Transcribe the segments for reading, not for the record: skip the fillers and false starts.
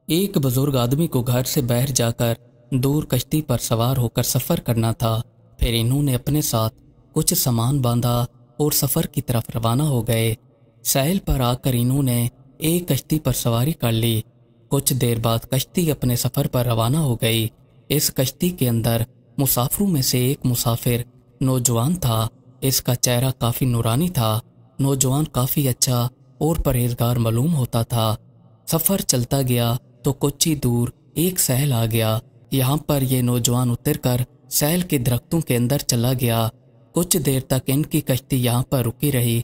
एक बुजुर्ग आदमी को घर से बाहर जाकर दूर कश्ती पर सवार होकर सफ़र करना था। फिर इन्होंने अपने साथ कुछ सामान बांधा और सफ़र की तरफ रवाना हो गए। साहिल पर आकर इन्होंने एक कश्ती पर सवारी कर ली। कुछ देर बाद कश्ती अपने सफ़र पर रवाना हो गई। इस कश्ती के अंदर मुसाफिरों में से एक मुसाफिर नौजवान था। इसका चेहरा काफ़ी नूरानी था। नौजवान काफ़ी अच्छा और परहेजगार मालूम होता था। सफ़र चलता गया तो कुछ ही दूर एक सहल आ गया। यहाँ पर यह नौजवान उतरकर सहल के दरख्तों के अंदर चला गया। कुछ देर तक इनकी कश्ती यहाँ पर रुकी रही।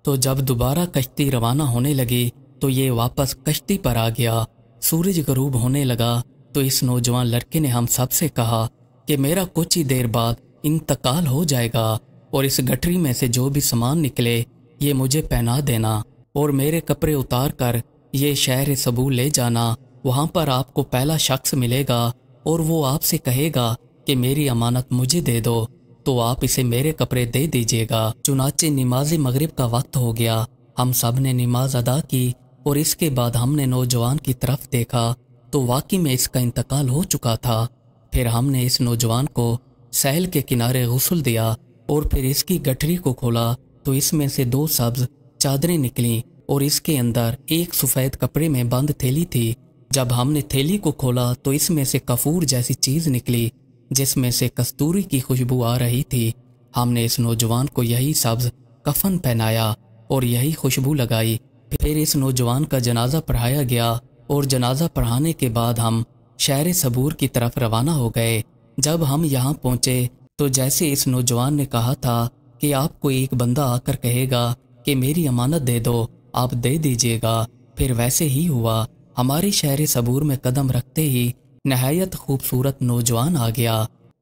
तो जब दोबारा कश्ती रवाना होने लगी तो ये वापस कश्ती पर आ गया। सूरज गरूब होने लगा तो इस नौजवान लड़के ने हम सब से कहा कि मेरा कुछ ही देर बाद इंतकाल हो जाएगा और इस गठरी में से जो भी सामान निकले ये मुझे पहना देना और मेरे कपड़े उतार कर ये शहर सबूर ले जाना। वहाँ पर आपको पहला शख्स मिलेगा और वो आपसे कहेगा कि मेरी अमानत मुझे दे दो, तो आप इसे मेरे कपड़े दे दीजिएगा। चुनाचे नमाज मगरिब का वक्त हो गया। हम सब ने नमाज अदा की और इसके बाद हमने नौजवान की तरफ देखा तो वाकई में इसका इंतकाल हो चुका था। फिर हमने इस नौजवान को सहल के किनारे गुस्ल दिया और फिर इसकी गठरी को खोला तो इसमें से 2 सब्ज चादरें निकलीं और इसके अंदर एक सफ़ेद कपड़े में बंद थैली थी। जब हमने थैली को खोला तो इसमें से कपूर जैसी चीज़ निकली जिसमें से कस्तूरी की खुशबू आ रही थी। हमने इस नौजवान को यही सब्ज कफन पहनाया और यही खुशबू लगाई। फिर इस नौजवान का जनाजा पढ़ाया गया और जनाजा पढ़ाने के बाद हम शहर सबूर की तरफ रवाना हो गए। जब हम यहाँ पहुँचे तो जैसे इस नौजवान ने कहा था कि आपको एक बंदा आकर कहेगा कि मेरी अमानत दे दो, आप दे दीजिएगा, फिर वैसे ही हुआ। हमारे शहर सबूर में कदम रखते ही नहायत खूबसूरत नौजवान आ गया।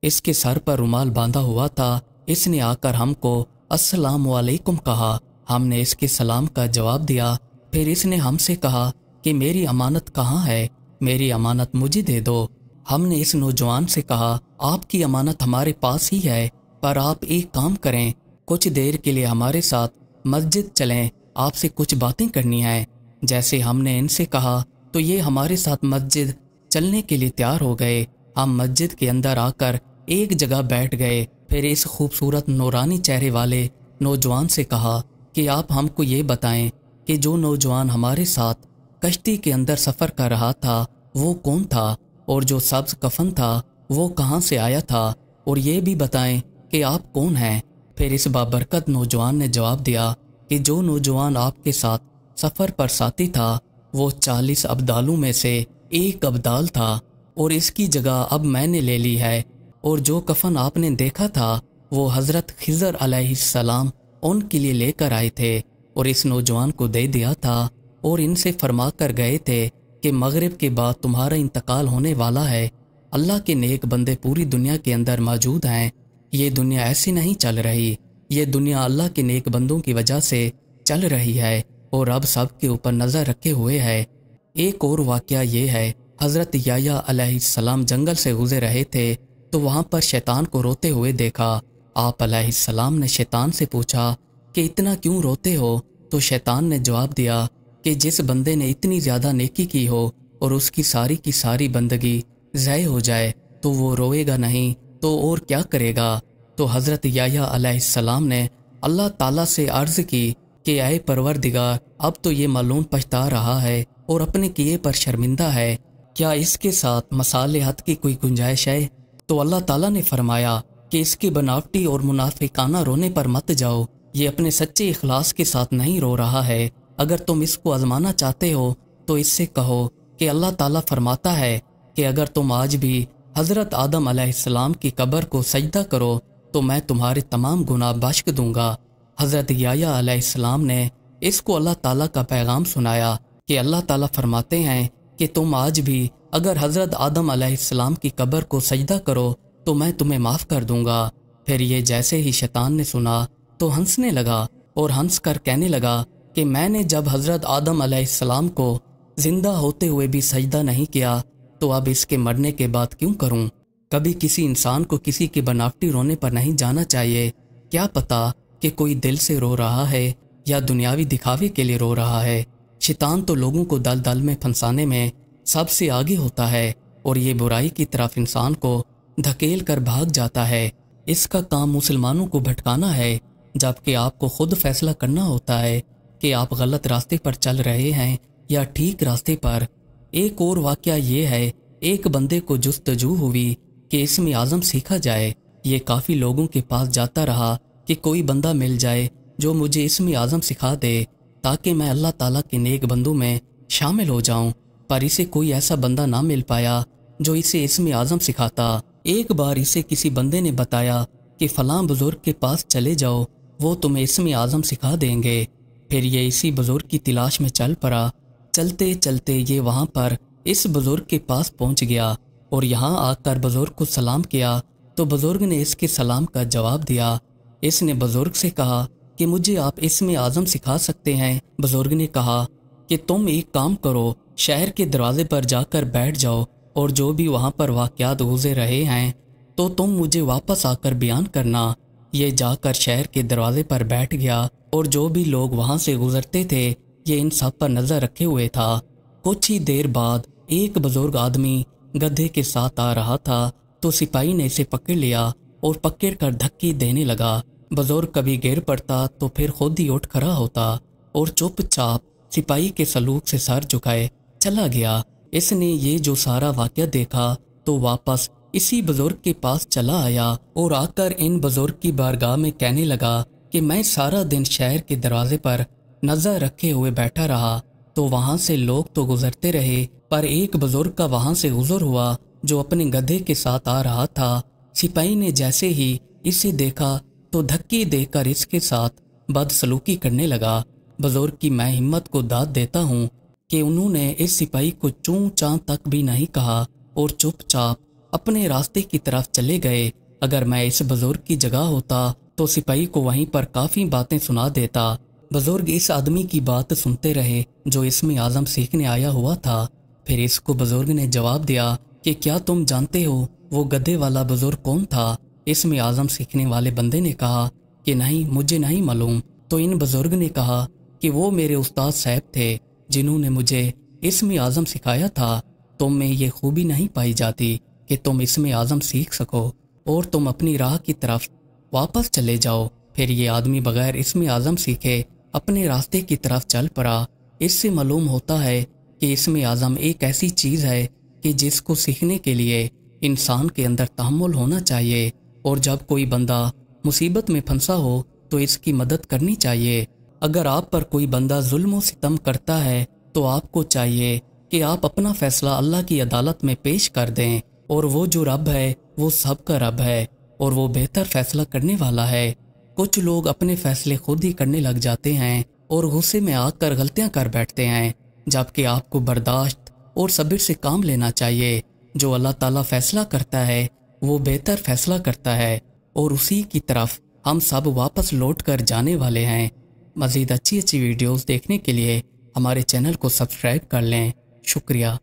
इसके सर पर रुमाल बांधा हुआ था। इसने आकर हमको अस्सलाम वालेकुम कहा। हमने इसके सलाम का जवाब दिया। फिर इसने हमसे कहा कि मेरी अमानत कहाँ है, मेरी अमानत मुझे दे दो। हमने इस नौजवान से कहा आपकी अमानत हमारे पास ही है, पर आप एक काम करें, कुछ देर के लिए हमारे साथ मस्जिद चलें, आपसे कुछ बातें करनी है। जैसे हमने इनसे कहा तो ये हमारे साथ मस्जिद चलने के लिए तैयार हो गए। हम मस्जिद के अंदर आकर एक जगह बैठ गए। फिर इस खूबसूरत नूरानी चेहरे वाले नौजवान से कहा कि आप हमको ये बताएं कि जो नौजवान हमारे साथ कश्ती के अंदर सफ़र कर रहा था वो कौन था और जो सब्ज कफन था वो कहाँ से आया था, और ये भी बताएं कि आप कौन हैं। फिर इस बाबरकत नौजवान ने जवाब दिया कि जो नौजवान आपके साथ सफ़र पर साथी था वो 40 अब्दालों में से एक अब्दाल था और इसकी जगह अब मैंने ले ली है, और जो कफन आपने देखा था वो हज़रत खिज़र अलैहिस्सलाम उनके लिए लेकर आए थे और इस नौजवान को दे दिया था और इनसे फरमा कर गए थे कि मगरिब के बाद तुम्हारा इंतकाल होने वाला है। अल्लाह के नेक बंदे पूरी दुनिया के अंदर मौजूद हैं। ये दुनिया ऐसी नहीं चल रही, ये दुनिया अल्लाह के नेक बंदों की वजह से चल रही है और अब सब के ऊपर नज़र रखे हुए है। एक और वाक़या ये है, हज़रत याह्या अलैहिस्सलाम जंगल से गुजर रहे थे तो वहाँ पर शैतान को रोते हुए देखा। आप अलैहिस्सलाम ने शैतान से पूछा कि इतना क्यों रोते हो, तो शैतान ने जवाब दिया कि जिस बंदे ने इतनी ज़्यादा नेकी की हो और उसकी सारी की सारी बंदगी ज़ाय हो जाए तो वो रोएगा नहीं तो और क्या करेगा। तो हज़रत याह्या अलैहिस्सलाम ने अल्लाह ताला से अर्ज़ की कि आए परवरदिगार, अब तो ये मालूम पछता रहा है और अपने किए पर शर्मिंदा है, क्या इसके साथ मसाले हद की कोई गुंजाइश है। तो अल्लाह ताला ने फरमाया कि इसकी बनावटी और मुनाफिकाना रोने पर मत जाओ, ये अपने सच्चे इखलास के साथ नहीं रो रहा है। अगर तुम इसको आजमाना चाहते हो तो इससे कहो कि अल्लाह ताला फरमाता है कि अगर तुम आज भी हज़रत आदम अलैहिस्सलाम की कब्र को सजदा करो तो मैं तुम्हारे तमाम गुनाह बख्श दूंगा। हज़रत याह्या अलैहिस्सलाम ने इसको अल्लाह ताला का पैगाम सुनाया कि अल्लाह ताला फरमाते हैं कि तुम आज भी अगर हज़रत आदम अलैहिस्सलाम की कब्र को सजदा करो तो मैं तुम्हें माफ़ कर दूंगा। फिर ये जैसे ही शैतान ने सुना तो हंसने लगा और हंस कर कहने लगा कि मैंने जब हज़रत आदम अलैहिस्सलाम को ज़िंदा होते हुए भी सजदा नहीं किया तो अब इसके मरने के बाद क्यों करूं। कभी किसी इंसान को किसी के बनावटी रोने पर नहीं जाना चाहिए। क्या पता कि कोई दिल से रो रहा है या दुनियावी दिखावे के लिए रो रहा है। शैतान तो लोगों को दल दल में फंसाने में सबसे आगे होता है और ये बुराई की तरफ इंसान को धकेल कर भाग जाता है। इसका काम मुसलमानों को भटकाना है, जबकि आपको खुद फैसला करना होता है कि आप गलत रास्ते पर चल रहे हैं या ठीक रास्ते पर। एक और वाक़या ये है, एक बंदे को जुस्तजू हुई कि इसमें आज़म सीखा जाए। ये काफ़ी लोगों के पास जाता रहा कि कोई बंदा मिल जाए जो मुझे इसमें आज़म सिखा दे ताकि मैं अल्लाह ताला के नेक बंदों में शामिल हो जाऊं, पर इसे कोई ऐसा बंदा ना मिल पाया जो इसे इसमें आज़म सिखाता। एक बार इसे किसी बंदे ने बताया कि फ़लाँ बुज़ुर्ग के पास चले जाओ, वो तुम्हें इसमें आज़म सिखा देंगे। फिर ये इसी बुज़ुर्ग की तलाश में चल पड़ा। चलते चलते ये वहाँ पर इस बुज़ुर्ग के पास पहुँच गया और यहाँ आकर बुज़ुर्ग को सलाम किया तो बुज़ुर्ग ने इसके सलाम का जवाब दिया। इसने बुज़ुर्ग से कहा कि मुझे आप इसमें आज़म सिखा सकते हैं। बुज़ुर्ग ने कहा कि तुम एक काम करो, शहर के दरवाजे पर जाकर बैठ जाओ और जो भी वहाँ पर वाक़यात गुज़र रहे हैं तो तुम मुझे वापस आकर बयान करना। ये जाकर शहर के दरवाजे पर बैठ गया और जो भी लोग वहाँ से गुज़रते थे ये इन सब पर नज़र रखे हुए था। कुछ ही देर बाद एक बुज़ुर्ग आदमी गधे के साथ आ रहा था तो सिपाही ने इसे पकड़ लिया और पकड़ कर धक्के देने लगा। बुज़ुर्ग कभी गिर पड़ता तो फिर खुद ही उठ खड़ा होता और चुपचाप सिपाही के सलूक से सर झुकाए चला गया। इसने ये जो सारा वाक़या देखा तो वापस इसी बुज़ुर्ग के पास चला आया और आकर इन बुज़ुर्ग की बारगाह में कहने लगा कि मैं सारा दिन शहर के दरवाजे पर नज़र रखे हुए बैठा रहा तो वहाँ से लोग तो गुजरते रहे, पर एक बुज़ुर्ग का वहाँ से गुजर हुआ जो अपने गधे के साथ आ रहा था। सिपाही ने जैसे ही इसे देखा तो धक्के देकर इसके साथ बदसलूकी करने लगा। बुज़ुर्ग की मैं हिम्मत को दाद देता हूँ कि उन्होंने इस सिपाही को चूं चां तक भी नहीं कहा और चुपचाप अपने रास्ते की तरफ चले गए। अगर मैं इस बुज़ुर्ग की जगह होता तो सिपाही को वहीं पर काफ़ी बातें सुना देता। बुज़ुर्ग इस आदमी की बात सुनते रहे जो इसमें आज़म सीखने आया हुआ था। फिर इसको बुज़ुर्ग ने जवाब दिया कि क्या तुम जानते हो वो गधे वाला बुज़ुर्ग कौन था? इसमें आज़म सीखने वाले बंदे ने कहा कि नहीं, मुझे नहीं मालूम। तो इन बुज़ुर्ग ने कहा कि वो मेरे उस्ताद साहब थे जिन्होंने मुझे इसमें आज़म सिखाया था। तुम में ये खूबी नहीं पाई जाती कि तुम इसमें आज़म सीख सको और तुम अपनी राह की तरफ वापस चले जाओ। फिर ये आदमी बगैर इसमें आज़म सीखे अपने रास्ते की तरफ चल पड़ा। इससे मालूम होता है कि इसमें आज़म एक ऐसी चीज़ है कि जिसको सीखने के लिए इंसान के अंदर तहम्मुल होना चाहिए और जब कोई बंदा मुसीबत में फंसा हो तो इसकी मदद करनी चाहिए। अगर आप पर कोई बंदा जुल्म व सितम करता है तो आपको चाहिए कि आप अपना फ़ैसला अल्लाह की अदालत में पेश कर दें और वो जो रब है वो सबका रब है और वो बेहतर फ़ैसला करने वाला है। कुछ लोग अपने फ़ैसले खुद ही करने लग जाते हैं और गुस्से में आकर गलतियां कर बैठते हैं, जबकि आपको बर्दाश्त और सब्र से काम लेना चाहिए। जो अल्लाह ताला फ़ैसला करता है वो बेहतर फ़ैसला करता है और उसी की तरफ हम सब वापस लौट कर जाने वाले हैं। मज़ीद अच्छी वीडियोज़ देखने के लिए हमारे चैनल को सब्सक्राइब कर लें। शुक्रिया।